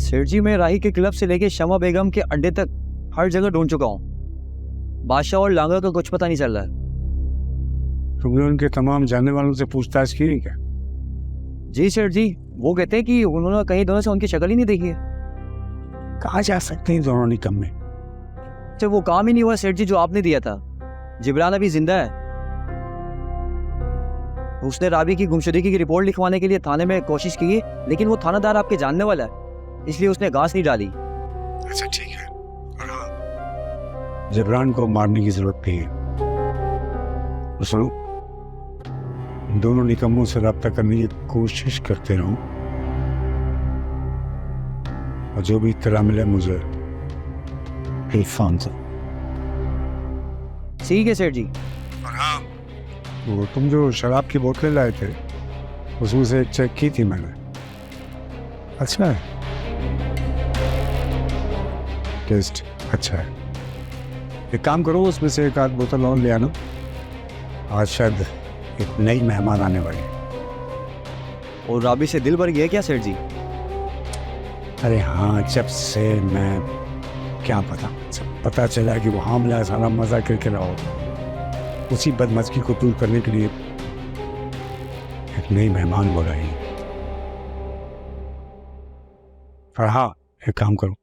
सेठ जी, मैं राही के क्लब से लेके शमा बेगम के अड्डे तक हर जगह ढूंढ चुका हूँ। बादशाह और लांगा का कुछ पता नहीं चल रहा है। तुमने उनके तमाम जानने वालों से पूछताछ की है क्या? जी सेठ जी, वो कहते हैं कि उन्होंने कहीं दोनों से उनकी शक्ल ही नहीं देखी है। कहाँ जा सकते हैं दोनों निकम में? अच्छा, वो काम ही नहीं हुआ सेठ जी जो आपने दिया था। जिब्रान अभी जिंदा है। उसने राबी की गुमशुदगी की रिपोर्ट लिखवाने के लिए थाने में कोशिश की, लेकिन वो थानादार आपके जानने वाला है, इसलिए उसने घास नहीं डाली। अच्छा ठीक है, और हाँ, जिब्रान को मारने की जरूरत नहीं है। तो सुनो, दोनों निकम्मों से रब्ता करने की कोशिश करते रहो, और जो भी इत्तला मिले मुझे ठीक है सेठ जी। और हाँ, वो तुम जो शराब की बोतलें लाए थे उसमें से एक चेक की थी मैंने। अच्छा है, टेस्ट अच्छा है। एक काम करो, उसमें से एक आध बोतल और ले आना, आज शायद एक नई मेहमान आने वाली है। और राबी से दिल भर गया क्या सेठ जी? अरे हाँ, जब से मैं क्या पता चला कि वो हामला सारा मजा करके रहा हो, उसी बदमज़गी को दूर करने के लिए एक नई मेहमान बुलाई। और हाँ, एक काम करो,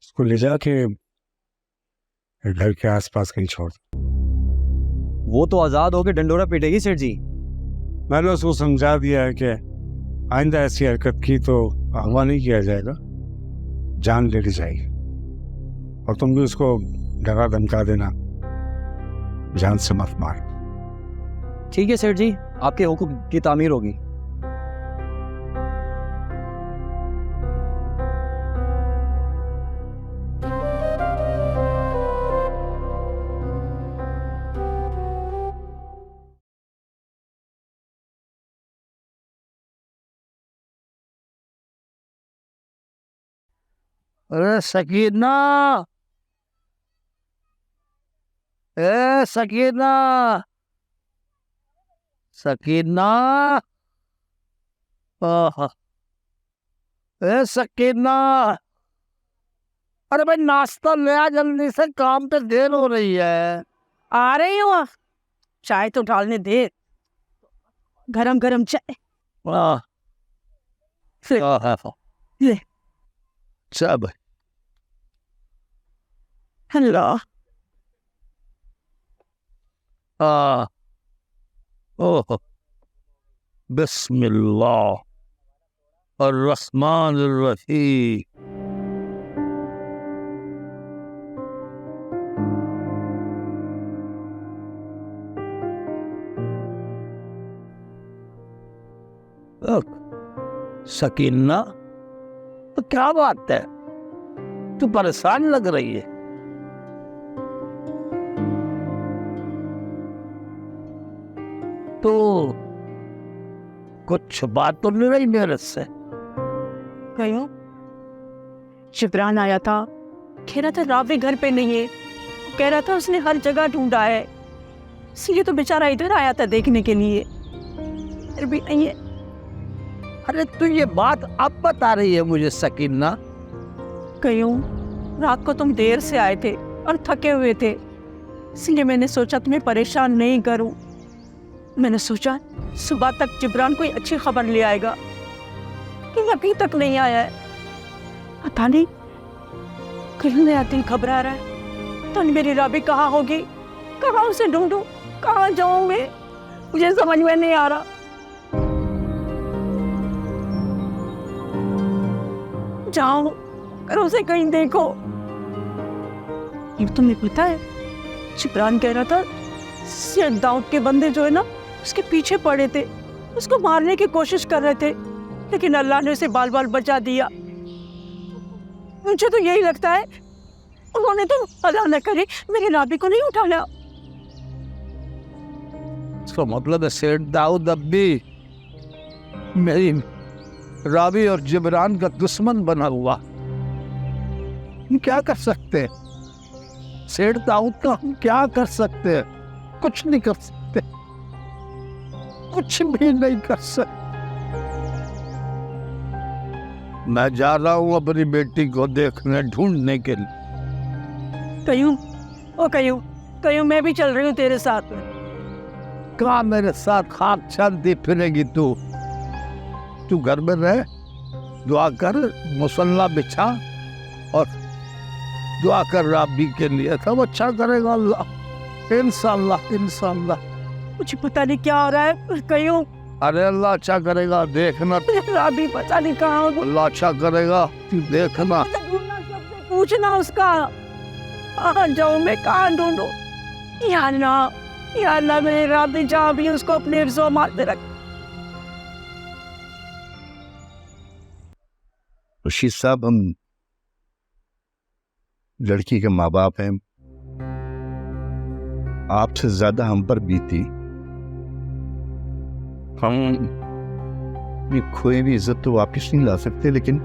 उसको ले जाके घर के आसपास कहीं छोड़ दो। वो तो आजाद होकर डंडोरा पीटेगी सेठ जी। मैंने उसको समझा दिया है कि आइंदा ऐसी हरकत की तो अगवा नहीं किया जाएगा, जान ले ली जाएगी। और तुम भी उसको डरा धमका देना, जान से मत मार। ठीक है सेठ जी, आपके हुक्म की तामीर होगी। अरे सकीना, ए सकीना, सकीना, आहा, ए सकीना, अरे भाई नाश्ता ले आ जल्दी से, काम पे देर हो रही है। आ रही हूँ, चाय तो डालने दे, गरम गरम चाय। आह, ले। सब अल्लाह, ओह, बिस्मिल्लाह और रहमान रहीम। सकीना, तो क्या बात है, तू परेशान लग रही है? तो कुछ बात तो नहीं रही मेरे से? क्यों? जिब्रान आया था, कह रहा था रावी घर पे नहीं है, कह रहा था उसने हर जगह ढूंढा है, इसलिए तो बेचारा इधर आया था देखने के लिए, फिर भी नहीं है। अरे तू ये बात अब बता रही है मुझे सकीना? क्यों? रात को तुम देर से आए थे और थके हुए थे, इसलिए मैंने सोचा तुम्हें परेशान नहीं करूं। मैंने सोचा सुबह तक जिब्रान कोई अच्छी खबर ले आएगा, लेकिन अभी तक नहीं आया है। पता नहीं कहीं नया दिल घबरा रहा है। तो मेरी राबी कहाँ होगी, कहाँ उसे ढूंढूं, कहाँ जाऊं मैं, मुझे समझ में नहीं आ रहा। जाओ और उसे कहीं देखो। ये तुम्हें पता है, जिब्रान कह रहा था सेठ दाऊद के बंदे जो है ना, उसके पीछे पड़े थे, उसको मारने की कोशिश कर रहे थे, लेकिन अल्लाह ने उसे बाल बाल बचा दिया। मुझे तो यही लगता है उन्होंने तो अल्लाह न करे मेरे राबी को नहीं उठाया। इसका मतलब है सेठ दाऊद अब भी मेरी राबी और जिब्रान का दुश्मन बना हुआ। हम क्या कर सकते हैं? सेठ दाऊद का हम क्या कर सकते हैं? कुछ नहीं कर सकते, कुछ भी नहीं कर सकते। मैं जा रहा हूँ अपनी बेटी को देखने, ढूंढने के लिए। कयूं, ओ कयूं, कयूं मैं भी चल रही हूँ तेरे साथ में। कहाँ मेरे साथ खाक चलती फिरेगी तू? तू घर में रह, दुआ कर, मुसल्ला बिछा और दुआ कर राबी के लिए, सब अच्छा करेगा अल्लाह, इंशाअल्लाह इंशाअल्लाह। मुझे पता नहीं क्या हो रहा है कयूं। अरे अल्लाह अच्छा करेगा, देखना। राबी पता नहीं कहाँ हो। अल्लाह अच्छा करेगा, तू देखना। ढूंढना, सबसे पूछना उसका। कहाँ जाऊँ मैं, कहाँ ढूंढूं? या अल्लाह मेरे राबी जहाँ भी उसको अपने हिफ्ज़ो मारते रख। रशीद साहब, हम लड़की के माँ बाप हैं, आपसे ज्यादा हम पर बीती। हम ये खोई हुई इज्जत तो वापस नहीं ला सकते, लेकिन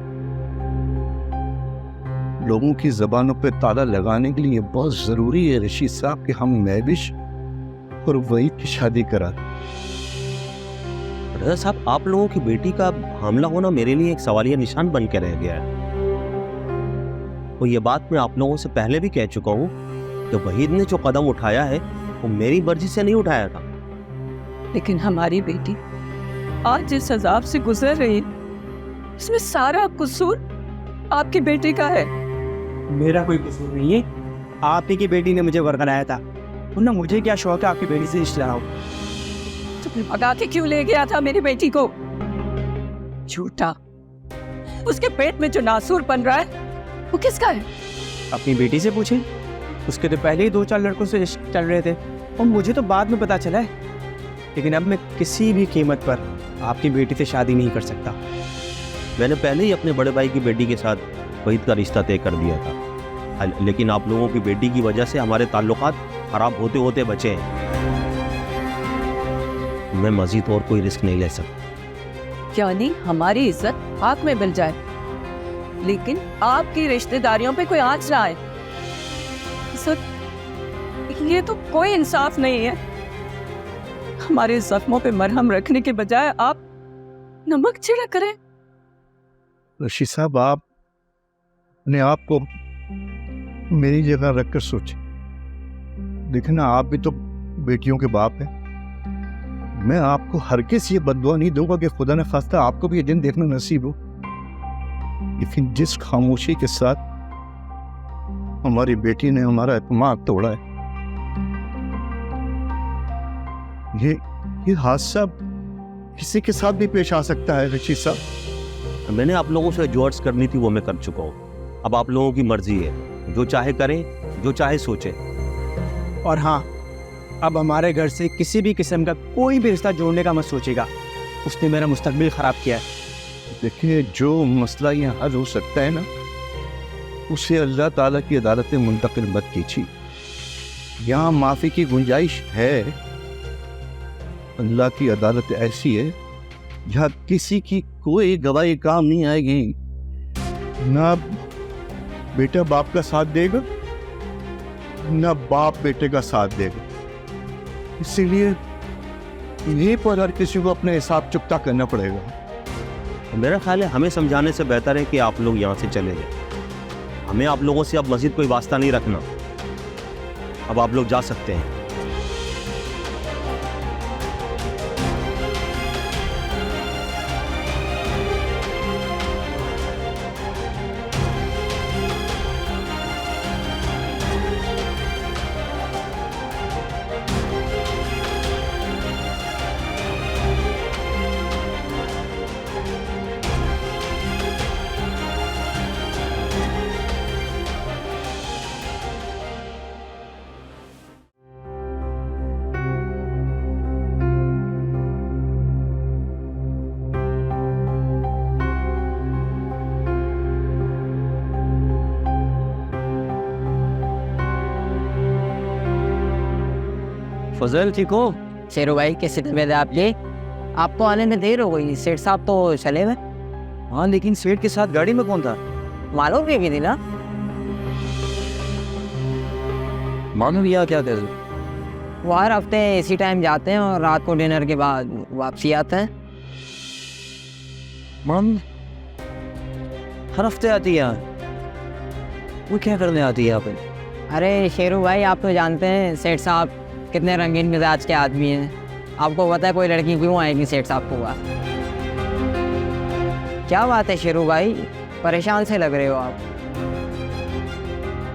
लोगों की जबानों पे ताला लगाने के लिए बहुत जरूरी है रशीद साहब कि हम महविश और वही की शादी करा। रजा साहब, आप लोगों की बेटी का हमला होना मेरे लिए एक सवालिया निशान बन के रह गया है। और ये बात मैं आप लोगों से पहले भी कह चुका हूँ कि वहीद ने जो कदम उठाया है वो मेरी मर्जी से नहीं उठाया था। लेकिन हमारी बेटी आज जिस अजाब से गुजर रही है, इसमें सारा कसूर आपकी बेटी का है। मेरा कोई कसूर नहीं है, आप ही की बेटी ने मुझे वरगलाया था, वरना मुझे क्या शौक है आपकी बेटी से रिश्ता हो। तुमने भगा के क्यों ले गया था मेरी बेटी को? झूठा। उसके पेट में जो नासूर बन रहा है वो किसका है? अपनी बेटी से पूछें, उसके तो पहले ही 2-4 लड़कों से रिश्ते चल रहे थे और मुझे तो बाद में पता चला है। लेकिन अब मैं किसी भी कीमत पर आपकी बेटी से शादी नहीं कर सकता। मैंने पहले ही अपने बड़े भाई की बेटी के साथ वहीद का रिश्ता तय कर दिया था, लेकिन आप लोगों की बेटी की वजह से हमारे ताल्लुकात खराब होते होते बचे हैं। मैं मजीद और कोई रिस्क नहीं ले सकता। यानी हमारी इज्जत आग में मिल जाए, लेकिन आपकी रिश्तेदारियों पे कोई आंच ना आए। सर, ये तो कोई इंसाफ नहीं है। हमारे जख्मों पे मरहम रखने के बजाय आप नमक छिड़क करें। रशीद साहब, आप अपने आप को मेरी जगह रखकर सोचें। देखना, आप भी तो बेटियों के बाप हैं। मैं आपको हरगिज़ ये बददुआ नहीं दूंगा कि खुदा न खास्ता आपको भी ये दिन देखना नसीब हो, लेकिन जिस खामोशी के साथ हमारी बेटी ने हमारा एतमाद तोड़ा है, ये हादसा किसी के साथ भी पेश आ सकता है। रशीद साहब, मैंने आप लोगों से जो अर्ज करनी थी वो मैं कर चुका हूँ। अब आप लोगों की मर्जी है, जो चाहे करें, जो चाहे सोचें। और हाँ, अब हमारे घर से किसी भी किस्म का कोई भी रिश्ता जोड़ने का मत सोचेगा। उसने मेरा मुस्तकबिल ख़राब किया है। देखिए, जो मसला यहाँ हल हो सकता है ना, उसे अल्लाह ताला की अदालत में मुंतकिल मत कीजिए। यहाँ माफ़ी की गुंजाइश है। अल्लाह की अदालत ऐसी है जहाँ किसी की कोई गवाही काम नहीं आएगी। ना बेटा बाप का साथ देगा, ना बाप बेटे का साथ देगा। इसीलिए यहीं पर हर किसी को अपने हिसाब चुकता करना पड़ेगा। मेरा ख्याल है हमें समझाने से बेहतर है कि आप लोग यहाँ से चले जाएं। हमें आप लोगों से अब मज़ीद कोई वास्ता नहीं रखना। अब आप लोग जा सकते हैं। फजल ठीक हो? शेरू भाई कैसे तबीयत है आपकी? आपको आने में देर हो गई, सेठ साहब तो चले गए। हाँ, लेकिन सेठ के साथ गाड़ी में कौन था? मालूम भी थी ना। मालूम या क्या कर? वो हर हफ्ते इसी टाइम जाते हैं और रात को डिनर के बाद वापसी आते हैं। मन हर हफ्ते आती है यहाँ। वो क्या करने आती है यहाँ पे? अरे शेरू भाई, आप तो जानते हैं सेठ साहब कितने रंगीन मिजाज के आदमी हैं। आपको पता है कोई लड़की क्यों आएगी सेठ साहब को पास? क्या बात है शेरू भाई, परेशान से लग रहे हो आप।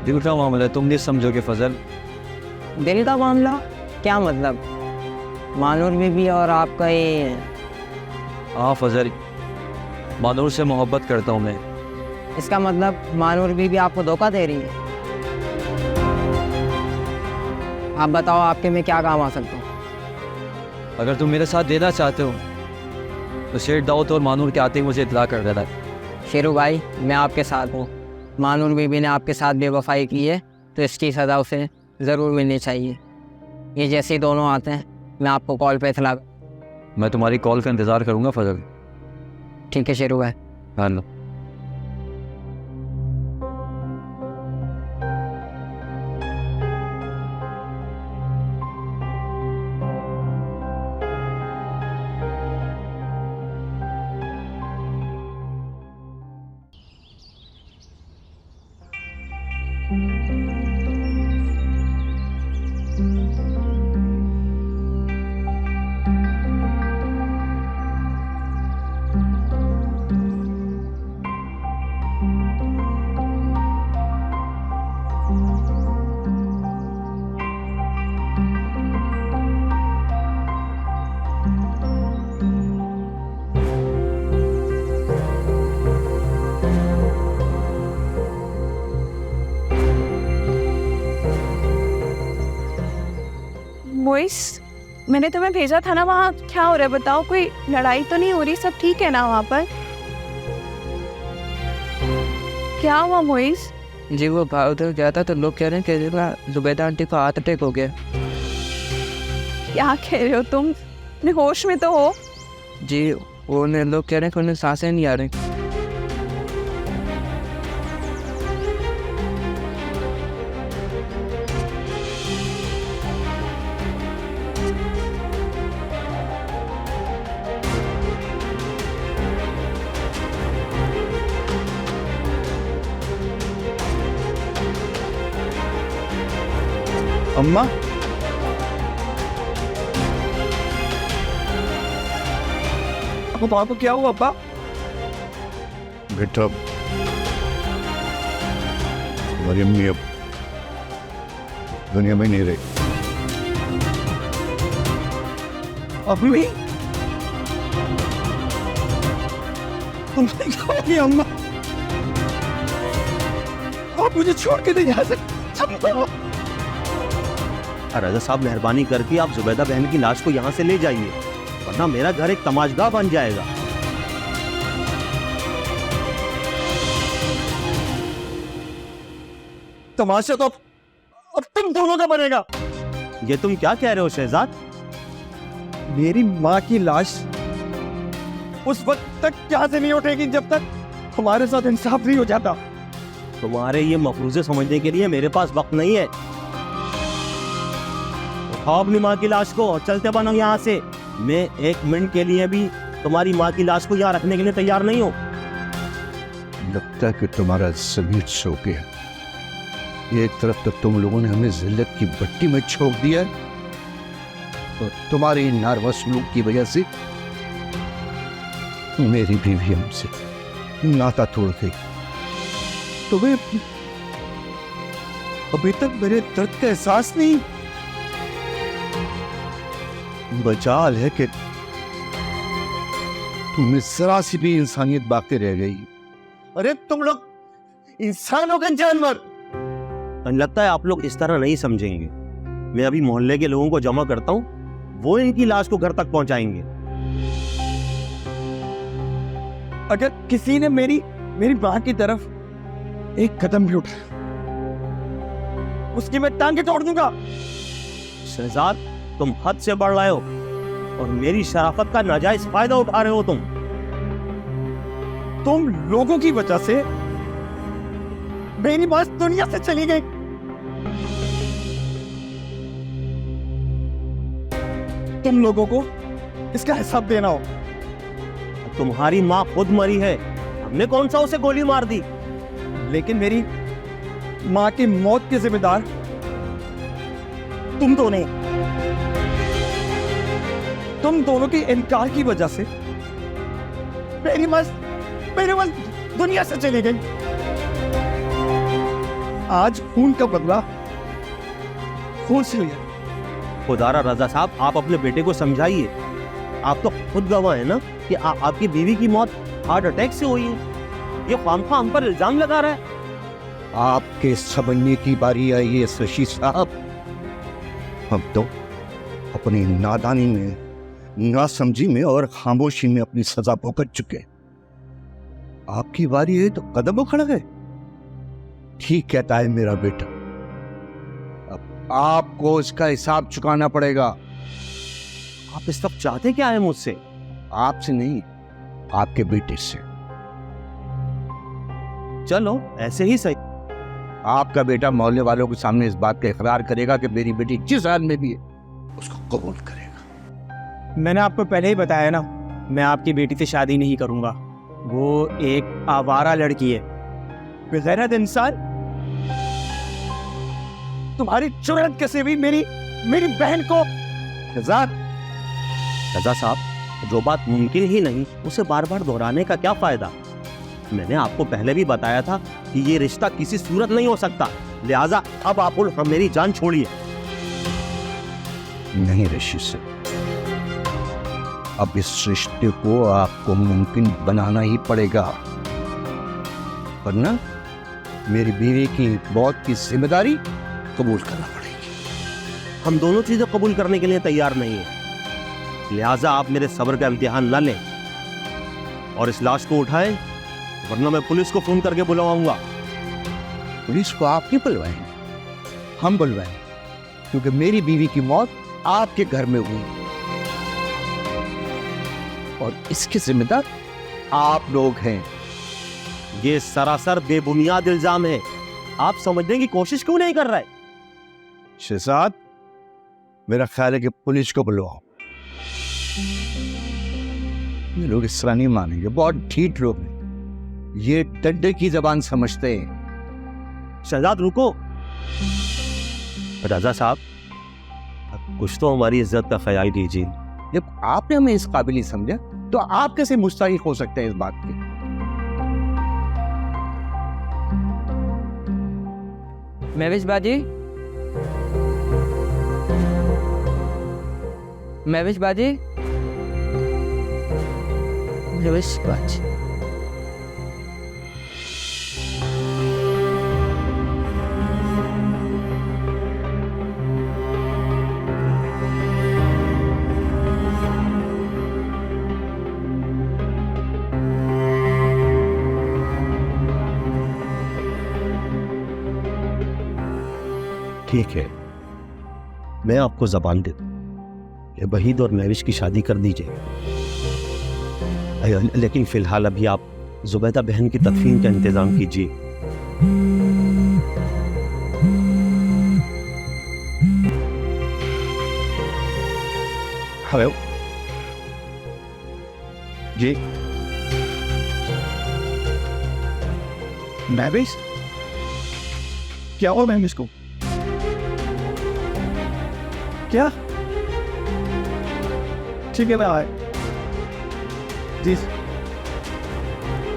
दिल का मामला है, तुम नहीं समझोगे फजल। दिल का मामला? क्या मतलब? मानूर बीबी और आपका ये? हाँ फजल, मानूर से मोहब्बत करता हूँ मैं। इसका मतलब मानूर बीबी आपको धोखा दे रही है? आप बताओ आपके में क्या काम आ सकता हूँ? अगर तुम मेरे साथ देना चाहते हो तो शेठ दाऊद और मानूर के आते ही मुझे इतला कर देना। शेरू भाई, मैं आपके साथ हूँ। मानूर बीबी ने आपके साथ बेवफाई की है तो इसकी सज़ा उसे ज़रूर मिलनी चाहिए। ये जैसे ही दोनों आते हैं मैं आपको कॉल पे इतला। मैं तुम्हारी कॉल का इंतज़ार करूँगा फजल। ठीक है शेरू भाई। हाँ लो। मोइस, मैंने तुम्हें भेजा था ना, वहाँ क्या हो रहा है बताओ? कोई लड़ाई तो नहीं हो रही? सब ठीक है ना वहाँ पर? क्या हुआ मोइस? जी वो उधर गया था तो लोग कह रहे हैं कि जुबैदा आंटी को हार्ट अटैक हो गया। क्या कह रहे हो तुम? अपने होश में तो हो? जी वो लोग कह रहे हैं कि उन्हें सांसें नहीं आ रही। अम्मा, अब पापा को क्या हुआ अब्बा? बेटा तुम्हारी अम्मी अब दुनिया में नहीं रही। अम्मी, तुमने क्या किया अम्मा? आप मुझे छोड़ के नहीं जा सकते। राजा साहब, मेहरबानी करके आप जुबैदा बहन की लाश को यहाँ से ले जाइए, वरना मेरा घर एक तमाशगाह बन जाएगा। तमाशा तो अब तुम दोनों का बनेगा। ये तुम क्या कह रहे हो शहजाद? मेरी माँ की लाश उस वक्त तक यहाँ से नहीं उठेगी जब तक हमारे साथ इंसाफ नहीं हो जाता। तुम्हारे ये मफरूजे समझने के लिए मेरे पास वक्त नहीं है। उठाओ अपनी माँ की लाश को और चलते बनो यहाँ से। मैं 1 मिनट के लिए भी तुम्हारी माँ की लाश को यहाँ रखने के लिए तैयार नहीं हूँ। लगता है कि तुम्हारा ज़मीर सो गया। एक तरफ तो तुम लोगों ने हमें जिल्लत की भट्टी में छोड़ दिया और तुम्हारी नारवा सलूक की वजह से मेरी बीवी हमसे नाता तोड़ गई। तुम्हें अभी तक मेरे दर्द का एहसास नहीं? बचाल है कि तुम्हें जरा सी भी इंसानियत बाकी रह गई। अरे तुम लोग इंसान हो गए जानवर। लगता है आप लोग इस तरह नहीं समझेंगे। मैं अभी मोहल्ले के लोगों को जमा करता हूँ, वो इनकी लाश को घर तक पहुंचाएंगे। अगर किसी ने मेरी माँ की तरफ एक कदम भी उठाया, उसकी मैं टांगे तोड़ दूंगा। शहजाद, तुम हद से बढ़ रहे हो और मेरी शराफत का नाजायज फायदा उठा रहे हो। तुम लोगों की वजह से मेरी माँ दुनिया से चली गई। तुम लोगों को इसका हिसाब देना हो। तुम्हारी माँ खुद मरी है, हमने कौन सा उसे गोली मार दी? लेकिन मेरी माँ की मौत के जिम्मेदार तुम दोनों, तुम दोनों के इनकार की वजह से मेरी माँ दुनिया से चली गई। आज खून का बदला खून से लिया। खुदारा रजा साहब, आप अपने बेटे को समझाइए। आप तो खुद गवाह है ना कि आपकी बीवी की मौत हार्ट अटैक से हुई है। ये खामखा हम पर इल्जाम लगा रहा है। आपके समझने की बारी आई है शशि साहब। हम तो अपनी नादानी में, नासमझी में और खामोशी में अपनी सजा भुगत चुके। आपकी बारी है तो कदम उखड़ गए। ठीक कहता है मेरा बेटा, अब आपको इसका हिसाब चुकाना पड़ेगा। आप इस वक्त चाहते क्या है मुझसे? आपसे नहीं, आपके बेटे से। चलो ऐसे ही सही। आपका बेटा मोहल्ले वालों के सामने इस बात का इकरार करेगा कि मेरी बेटी जिस हाल में भी है उसको कबूल करेगा। मैंने आपको पहले ही बताया ना, मैं आपकी बेटी से शादी नहीं करूंगा। वो एक आवारा लड़की है, बेगैरत इंसान। तुम्हारी जुर्रत कैसे भी मेरी बहन को। रजा साहब, जो बात मुमकिन ही नहीं उसे बार बार दोहराने का क्या फायदा? मैंने आपको पहले भी बताया था कि ये रिश्ता किसी सूरत नहीं हो सकता। लिहाजा अब आप मेरी जान छोड़िए। नहीं ऋषि से, अब इस रिश्ते को आपको मुमकिन बनाना ही पड़ेगा, वरना मेरी बीवी की मौत की जिम्मेदारी कबूल करना पड़ेगी। हम दोनों चीजें कबूल करने के लिए तैयार नहीं है। लिहाजा आप मेरे सब्र का इम्तिहान न लें और इस लाश को उठाएं, वरना मैं पुलिस को फोन करके बुलवाऊंगा। पुलिस को आप नहीं बुलवाएंगे, हम बुलवाएंगे, क्योंकि मेरी बीवी की मौत आपके घर में हुई और इसके जिम्मेदार आप लोग हैं। ये सरासर बेबुनियाद इल्जाम है। आप समझने की कोशिश क्यों नहीं कर रहे? शहजाद, मेरा ख्याल है कि पुलिस को बुलवाओ। ये लोग इस तरह नहीं मानेंगे, बहुत ढीठ लोग हैं, ये डंडे की जबान समझते हैं। शहजाद रुको। रजा साहब, कुछ तो हमारी इज्जत का ख्याल कीजिए। जब आपने हमें इस काबिल ही समझा तो आप कैसे मुस्तहिक हो सकते हैं इस बात के? महविश बाजी, महविश बाजी, महविश बाजी। ठीक है, मैं आपको जबान दे दूं, वहीद और महविश की शादी कर दीजिए। लेकिन फिलहाल अभी आप जुबैदा बहन की तदफीन का इंतजाम कीजिए। हेलो जी, महविश, क्या हुआ महविश को? क्या? ठीक है, मैं आए जी।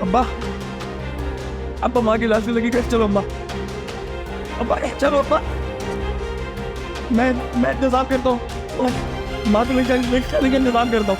अब्बा, अब्बा माँ की लाश से लगी कर। चलो अम्मा, अब्बा चलो अब्बा, मैं इंतजाम करता हूँ। माँ को लेकर इंतजाम करता हूँ।